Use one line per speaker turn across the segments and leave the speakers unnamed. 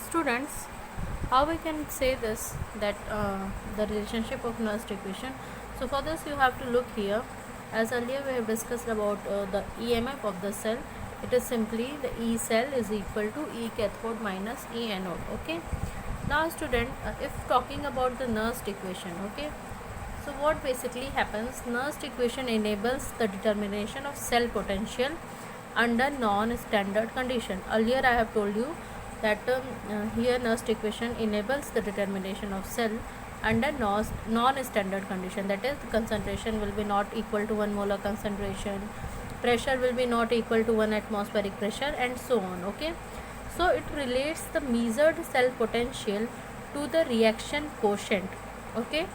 Students, how we can say this, that the relationship of Nernst equation. So for this you have to look here. As earlier we have discussed about the EMF of the cell. It is simply the E cell is equal to E cathode minus E anode. Okay. Now student, if talking about the Nernst equation, okay, so what basically happens, Nernst equation enables the determination of cell potential under non-standard condition. Earlier I have told you that here Nernst equation enables the determination of cell under non-standard condition, that is the concentration will be not equal to 1 molar concentration, pressure will be not equal to 1 atmospheric pressure, and so on. Okay, so it relates the measured cell potential to the reaction quotient, okay,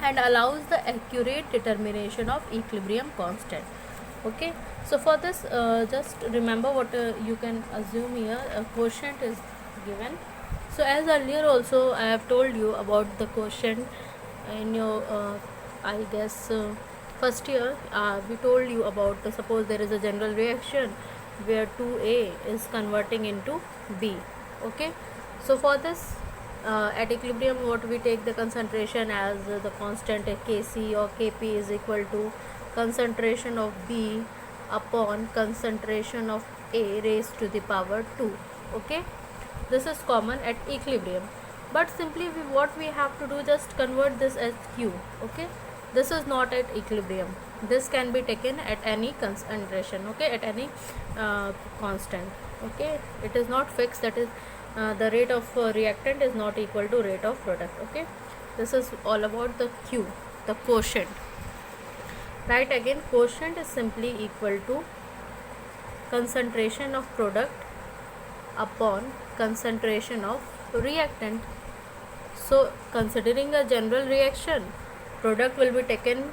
and allows the accurate determination of equilibrium constant. Okay, so for this just remember what you can assume here, a quotient is given. So as earlier also I have told you about the quotient in your I guess first year. We told you about the, suppose there is a general reaction where 2A is converting into B. Okay, so for this at equilibrium what we take the concentration as the constant Kc or Kp is equal to concentration of B upon concentration of A raised to the power 2. Okay, this is common at equilibrium, but simply what we have to do, just convert this as Q. Okay, this is not at equilibrium, this can be taken at any concentration, okay, at any constant. Okay, it is not fixed, that is the rate of reactant is not equal to rate of product. Okay, this is all about the Q, the quotient. Right, again quotient is simply equal to concentration of product upon concentration of reactant. So considering a general reaction, product will be taken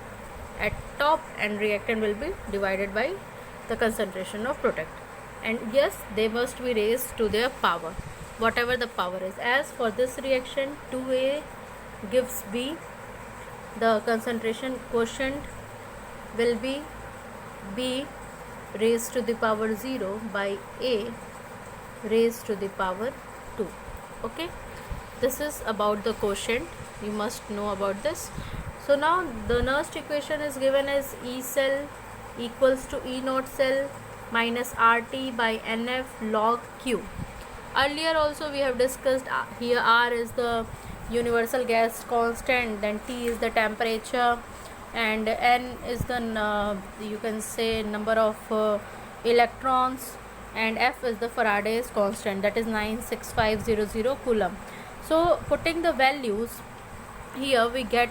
at top and reactant will be divided by the concentration of product, and yes, they must be raised to their power, whatever the power is. As for this reaction, 2A gives B, the concentration quotient will be B raised to the power 0 by A raised to the power 2. Okay, this is about the quotient, you must know about this. So now the Nernst equation is given as E cell equals to E naught cell minus RT by NF log Q. Earlier also we have discussed, here R is the universal gas constant, then T is the temperature, and N is the you can say number of electrons, and F is the Faraday's constant, that is 96500 coulomb. So putting the values here we get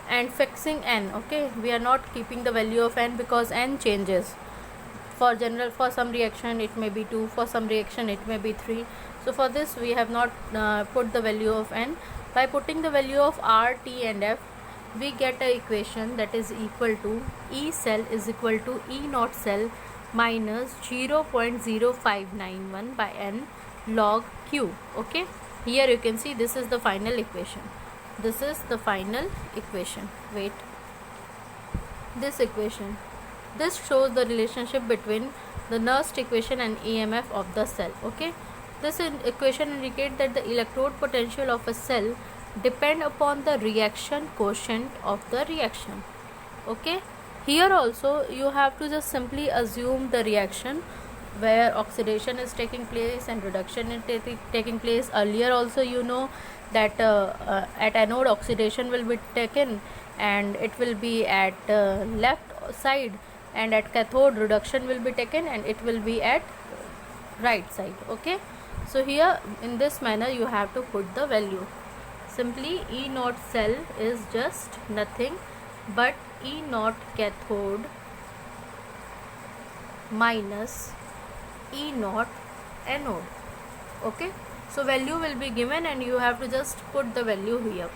and fixing N. Okay, we are not keeping the value of N because N changes. For general, for some reaction it may be 2, for some reaction it may be 3. So for this we have not put the value of N. By putting the value of R, T and F, we get a equation that is equal to E cell is equal to E naught cell minus 0.0591 by N log Q. Okay, here you can see this is the final equation. This is the final equation. Wait, this equation, this shows the relationship between the Nernst equation and EMF of the cell. Okay, this equation indicates that the electrode potential of a cell depend upon the reaction quotient of the reaction. Okay, here also you have to just simply assume the reaction where oxidation is taking place and reduction is taking place. Earlier also you know that at anode oxidation will be taken and it will be at left side, and at cathode reduction will be taken and it will be at right side. Okay, so here in this manner you have to put the value. Simply E naught cell is just nothing but E naught cathode minus E naught anode. Okay, so value will be given and you have to just put the value here.